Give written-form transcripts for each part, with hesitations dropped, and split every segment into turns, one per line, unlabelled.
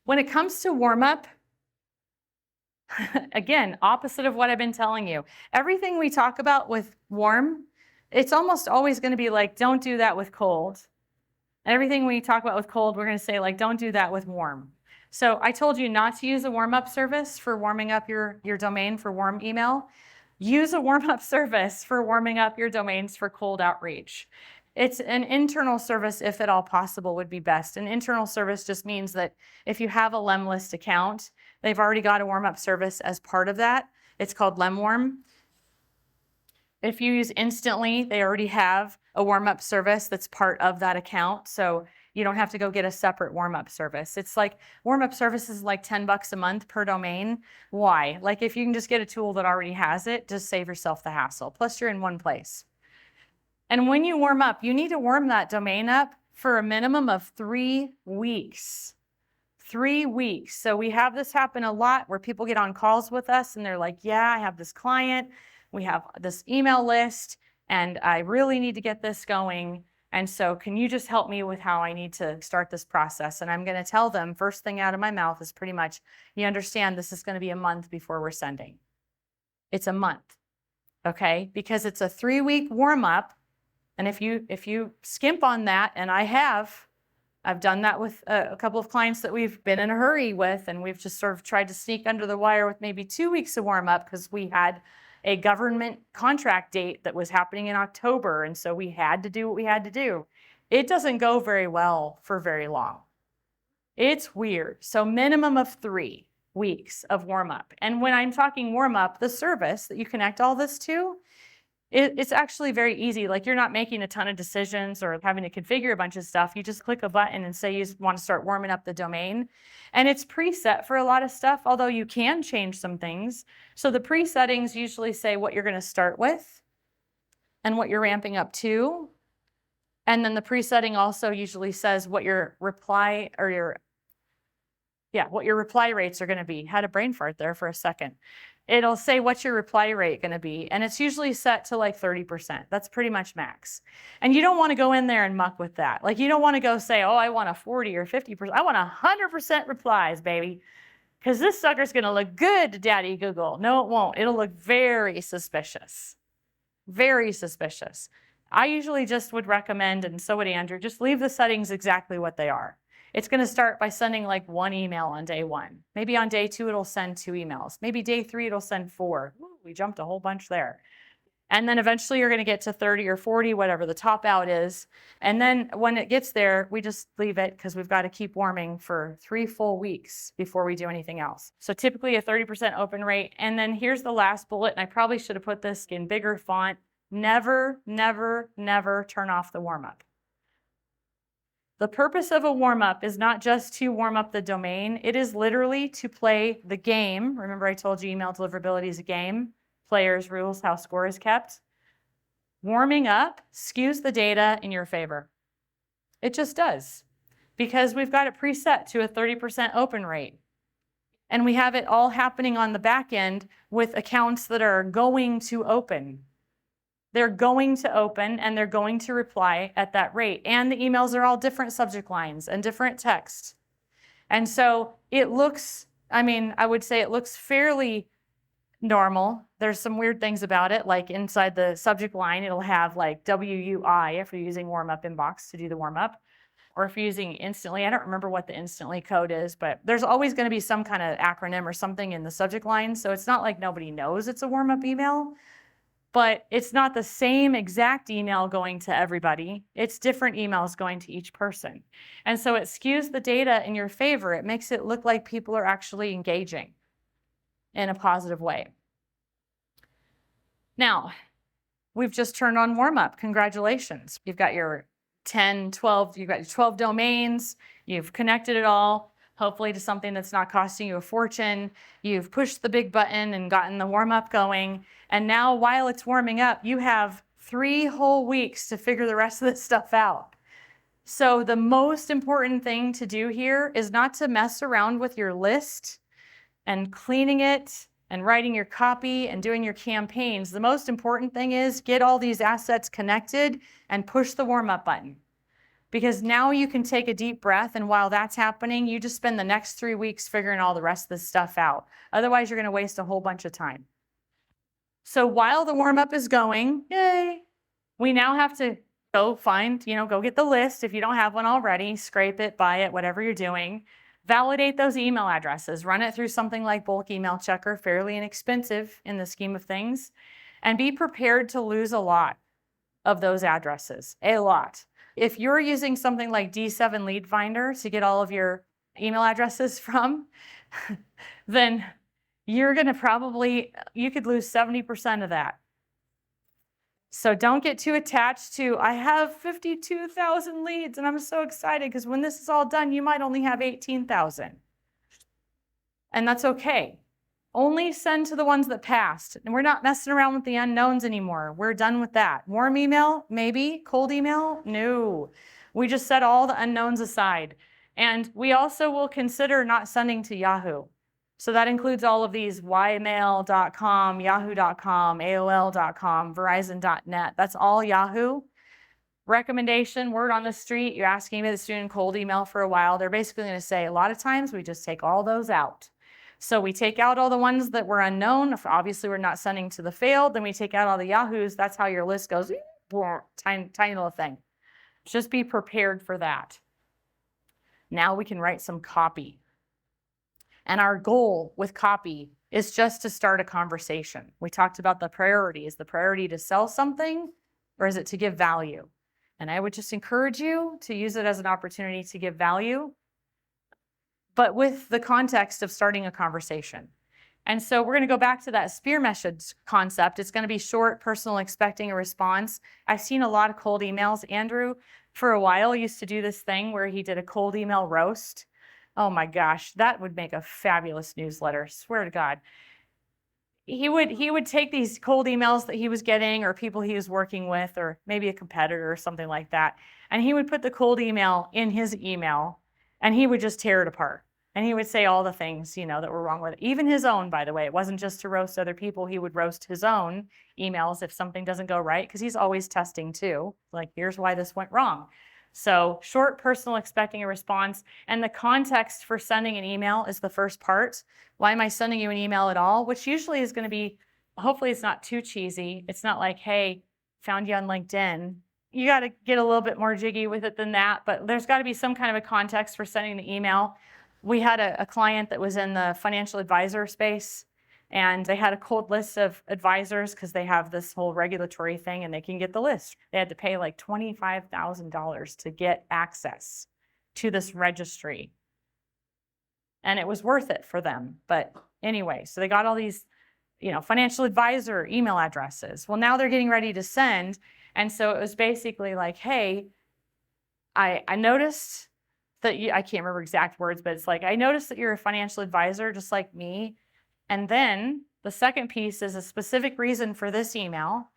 When it comes to warm up, again, opposite of what I've been telling you. Everything we talk about with warm, it's almost always going to be like, don't do that with cold. And everything we talk about with cold, we're going to say like, don't do that with warm. So I told you not to use a warm-up service for warming up your domain for warm email. Use a warm-up service for warming up your domains for cold outreach. It's an internal service, if at all possible, would be best. An internal service just means that if you have a Lemlist account, they've already got a warm-up service as part of that. It's called Lemwarm. If you use Instantly, they already have a warm-up service that's part of that account. So you don't have to go get a separate warm-up service. It's like warm-up service is like $10 a month per domain. Why? Like if you can just get a tool that already has it, just save yourself the hassle. Plus you're in one place. And when you warm up, you need to warm that domain up for a minimum of 3 weeks. 3 weeks. So we have this happen a lot where people get on calls with us and they're like, yeah, I have this client, we have this email list, and I really need to get this going. And so can you just help me with how I need to start this process? And I'm going to tell them first thing out of my mouth is pretty much, you understand this is going to be a month before we're sending. It's a month, okay? Because it's a 3-week warm up. And if you skimp on that, and I've done that with a couple of clients that we've been in a hurry with, and we've just sort of tried to sneak under the wire with maybe 2 weeks of warm up because we had a government contract date that was happening in October. And so we had to do what we had to do. It doesn't go very well for very long. It's weird. So minimum of 3 weeks of warm up. And when I'm talking warm up, the service that you connect all this to, it's actually very easy. Like you're not making a ton of decisions or having to configure a bunch of stuff. You just click a button and say you want to start warming up the domain. And it's preset for a lot of stuff, although you can change some things. So the presettings usually say what you're going to start with and what you're ramping up to. And then the presetting also usually says what your reply or what your reply rates are going to be. Had a brain fart there for a second. It'll say what's your reply rate going to be, and it's usually set to like 30%. That's pretty much max. And you don't want to go in there and muck with that. Like you don't want to go say, oh, I want a 40 or 50%. I want 100% replies, baby, because this sucker's going to look good to Daddy Google. No, it won't. It'll look very suspicious. Very suspicious. I usually just would recommend, and so would Andrew, just leave the settings exactly what they are. It's going to start by sending like 1 email on day 1. Maybe on day 2, it'll send 2 emails. Maybe day 3, it'll send 4. Ooh, we jumped a whole bunch there. And then eventually you're going to get to 30 or 40, whatever the top out is. And then when it gets there, we just leave it because we've got to keep warming for 3 full weeks before we do anything else. So typically a 30% open rate. And then here's the last bullet, and I probably should have put this in bigger font. Never, never, never turn off the warm-up. The purpose of a warm-up is not just to warm up the domain. It is literally to play the game. Remember I told you email deliverability is a game. Players, rules, how score is kept. Warming up skews the data in your favor. It just does. Because we've got it preset to a 30% open rate. And we have it all happening on the back end with accounts that are going to open. They're going to open and they're going to reply at that rate. And the emails are all different subject lines and different text. And so it looks, I would say it looks fairly normal. There's some weird things about it, like inside the subject line, it'll have like WUI if you're using warm-up inbox to do the warm-up. Or if you're using Instantly, I don't remember what the Instantly code is, but there's always going to be some kind of acronym or something in the subject line. So it's not like nobody knows it's a warm-up email. But it's not the same exact email going to everybody. It's different emails going to each person. And so it skews the data in your favor. It makes it look like people are actually engaging in a positive way. Now, we've just turned on warm-up. Congratulations. You've got your 10, 12, you've got your 12 domains. You've connected it all, hopefully to something that's not costing you a fortune. You've pushed the big button and gotten the warm-up going. And now while it's warming up, you have 3 whole weeks to figure the rest of this stuff out. So the most important thing to do here is not to mess around with your list and cleaning it and writing your copy and doing your campaigns. The most important thing is get all these assets connected and push the warm-up button. because now you can take a deep breath. And while that's happening, you just spend the next 3 weeks figuring all the rest of this stuff out. Otherwise, you're going to waste a whole bunch of time. So while the warm up is going, yay, we now have to go find, go get the list. If you don't have one already, scrape it, buy it, whatever you're doing. Validate those email addresses. Run it through something like bulk email checker, fairly inexpensive in the scheme of things. And be prepared to lose a lot of those addresses, a lot. If you're using something like D7 Lead Finder to get all of your email addresses from, then you're going to you could lose 70% of that. So don't get too attached to, I have 52,000 leads and I'm so excited, because when this is all done, you might only have 18,000. And that's okay. Only send to the ones that passed. And we're not messing around with the unknowns anymore. We're done with that. Warm email, maybe. Cold email, no. We just set all the unknowns aside. And we also will consider not sending to Yahoo. So that includes all of these ymail.com, yahoo.com, aol.com, verizon.net. That's all Yahoo. Recommendation, word on the street, you're asking me that's doing cold email for a while. They're basically going to say a lot of times we just take all those out. So we take out all the ones that were unknown. If obviously we're not sending to the failed, then we take out all the Yahoos. That's how your list goes, tiny little thing. Just be prepared for that. Now we can write some copy. And our goal with copy is just to start a conversation. We talked about the priority. Is the priority to sell something, or is it to give value? And I would just encourage you to use it as an opportunity to give value, but with the context of starting a conversation. And so we're going to go back to that spear message concept. It's going to be short, personal, expecting a response. I've seen a lot of cold emails. Andrew, for a while, used to do this thing where he did a cold email roast. Oh my gosh, that would make a fabulous newsletter. Swear to God. He would take these cold emails that he was getting, or people he was working with, or maybe a competitor or something like that. And he would put the cold email in his email, and he would just tear it apart. And he would say all the things, that were wrong with it. Even his own, by the way. It wasn't just to roast other people. He would roast his own emails if something doesn't go right, because he's always testing too. Like, here's why this went wrong. So short, personal, expecting a response. And the context for sending an email is the first part. Why am I sending you an email at all? Which usually is going to be, hopefully it's not too cheesy. It's not like, hey, found you on LinkedIn. You got to get a little bit more jiggy with it than that. But there's got to be some kind of a context for sending the email. We had a client that was in the financial advisor space, and they had a cold list of advisors because they have this whole regulatory thing and they can get the list. They had to pay like $25,000 to get access to this registry. And it was worth it for them. But anyway, so they got all these, financial advisor email addresses. Well, now they're getting ready to send. And so it was basically like, hey, I noticed that I can't remember exact words, but it's like, I noticed that you're a financial advisor just like me. And then the second piece is a specific reason for this email.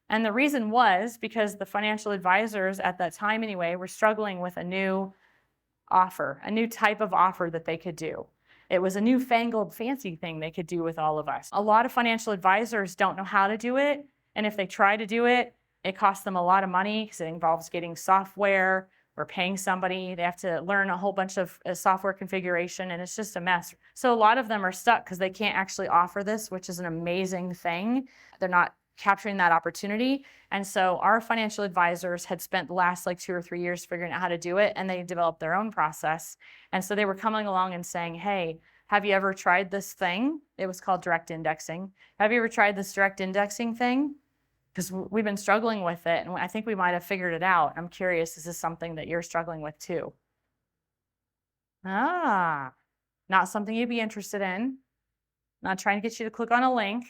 And the reason was because the financial advisors at that time anyway were struggling with a new offer, a new type of offer that they could do. It was a newfangled fancy thing they could do with all of us. A lot of financial advisors don't know how to do it. And if they try to do it, it costs them a lot of money because it involves getting software or paying somebody. They have to learn a whole bunch of software configuration, and it's just a mess. So a lot of them are stuck because they can't actually offer this, which is an amazing thing. They're not capturing that opportunity. And so our financial advisors had spent the last 2 or 3 years figuring out how to do it, and they developed their own process. And so they were coming along and saying, hey, have you ever tried this thing? It was called direct indexing. Have you ever tried this direct indexing thing? Because we've been struggling with it, and I think we might have figured it out. I'm curious, is this something that you're struggling with too? Not something you'd be interested in. Not trying to get you to click on a link.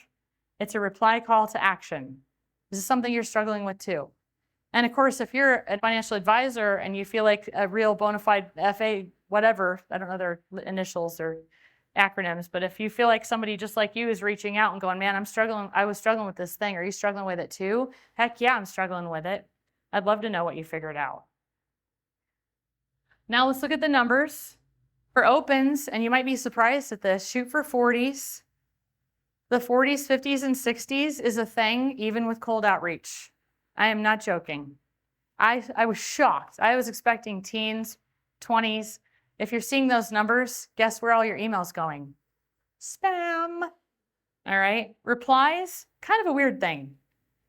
It's a reply call to action. This is something you're struggling with too. And of course, if you're a financial advisor and you feel like a real bona fide FA, whatever, I don't know their initials or acronyms, but if you feel like somebody just like you is reaching out and going, man, I was struggling with this thing. Are you struggling with it too? Heck yeah, I'm struggling with it. I'd love to know what you figured out. Now let's look at the numbers. For opens, and you might be surprised at this, shoot for 40s. The 40s, 50s, and 60s is a thing even with cold outreach. I am not joking. I was shocked. I was expecting teens, 20s. If you're seeing those numbers, guess where all your emails going? Spam. All right. Replies, kind of a weird thing.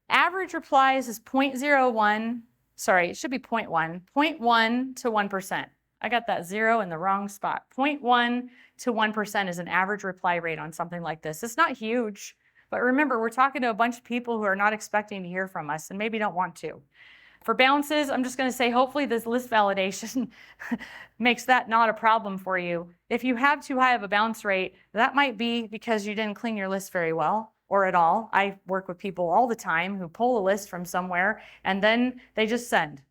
Average replies is 0.01. Sorry, it should be 0.1. 0.1 to 1%. I got that 0 in the wrong spot. 0.1 to 1% is an average reply rate on something like this. It's not huge, but remember, we're talking to a bunch of people who are not expecting to hear from us and maybe don't want to. For bounces, I'm just going to say hopefully this list validation makes that not a problem for you. If you have too high of a bounce rate, that might be because you didn't clean your list very well or at all. I work with people all the time who pull a list from somewhere and then they just send.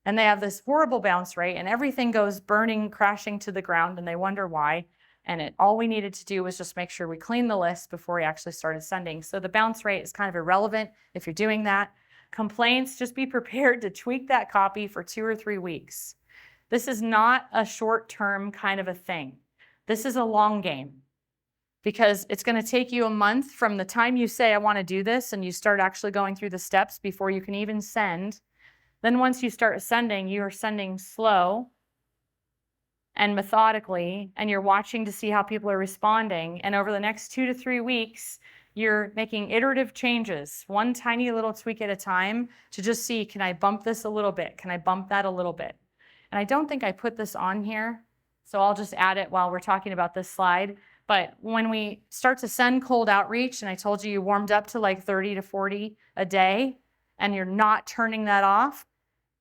And they have this horrible bounce rate and everything goes burning, crashing to the ground and they wonder why. And all we needed to do was just make sure we cleaned the list before we actually started sending. So the bounce rate is kind of irrelevant if you're doing that. Complaints, just be prepared to tweak that copy for 2 or 3 weeks. This is not a short-term kind of a thing. This is a long game because it's going to take you a month from the time you say, I want to do this, and you start actually going through the steps before you can even send. Then once you start sending, you are sending slow and methodically, and you're watching to see how people are responding. And over the next 2 to 3 weeks, you're making iterative changes, one tiny little tweak at a time to just see, can I bump this a little bit? Can I bump that a little bit? And I don't think I put this on here, so I'll just add it while we're talking about this slide. But when we start to send cold outreach, and I told you warmed up to like 30 to 40 a day, and you're not turning that off,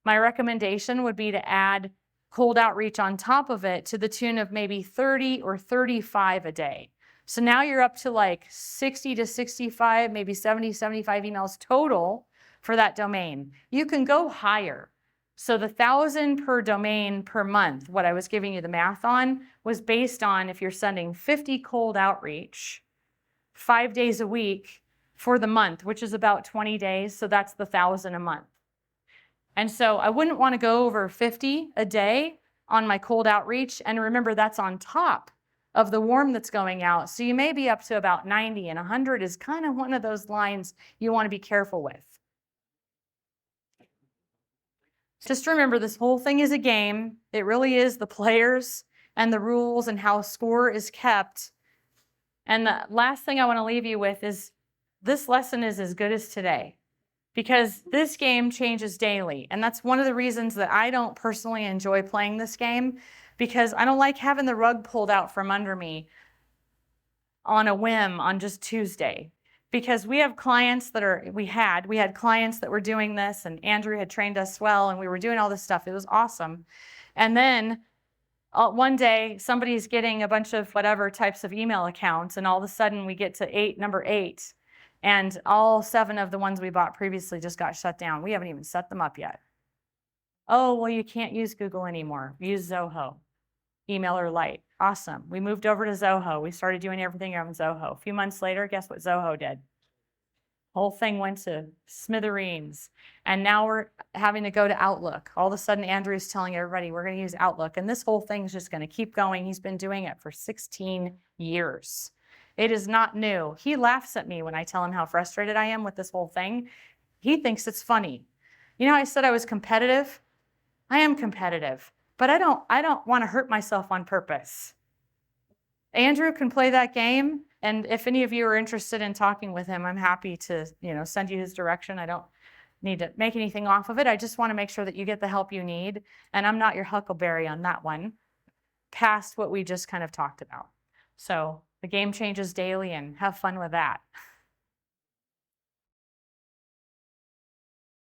my recommendation would be to add cold outreach on top of it to the tune of maybe 30 or 35 a day. So now you're up to like 60 to 65, maybe 70, 75 emails total for that domain. You can go higher. So the 1,000 per domain per month, what I was giving you the math on, was based on if you're sending 50 cold outreach 5 days a week for the month, which is about 20 days. So that's the 1,000 a month. And so I wouldn't want to go over 50 a day on my cold outreach. And remember, that's on top of the warm that's going out. So you may be up to about 90, and 100 is kind of one of those lines you want to be careful with. Just remember, this whole thing is a game. It really is the players and the rules and how score is kept. And the last thing I want to leave you with is this lesson is as good as today, because this game changes daily. And that's one of the reasons that I don't personally enjoy playing this game, because I don't like having the rug pulled out from under me on a whim on just Tuesday. Because we have clients that we had clients that were doing this, and Andrew had trained us well, and we were doing all this stuff. It was awesome. And then one day somebody's getting a bunch of whatever types of email accounts, and all of a sudden we get to number 8, and all 7 of the ones we bought previously just got shut down. We haven't even set them up yet. Oh, well, you can't use Google anymore. Use Zoho. Emailer Lite. Awesome. We moved over to Zoho. We started doing everything on Zoho. A few months later, guess what Zoho did? Whole thing went to smithereens. And now we're having to go to Outlook. All of a sudden, Andrew's telling everybody we're going to use Outlook. And this whole thing's just going to keep going. He's been doing it for 16 years. It is not new. He laughs at me when I tell him how frustrated I am with this whole thing. He thinks it's funny. You know, I said I was competitive. I am competitive. But I don't want to hurt myself on purpose. Andrew can play that game, and if any of you are interested in talking with him, I'm happy to, send you his direction. I don't need to make anything off of it. I just want to make sure that you get the help you need, and I'm not your huckleberry on that one, past what we just kind of talked about. So the game changes daily, and have fun with that.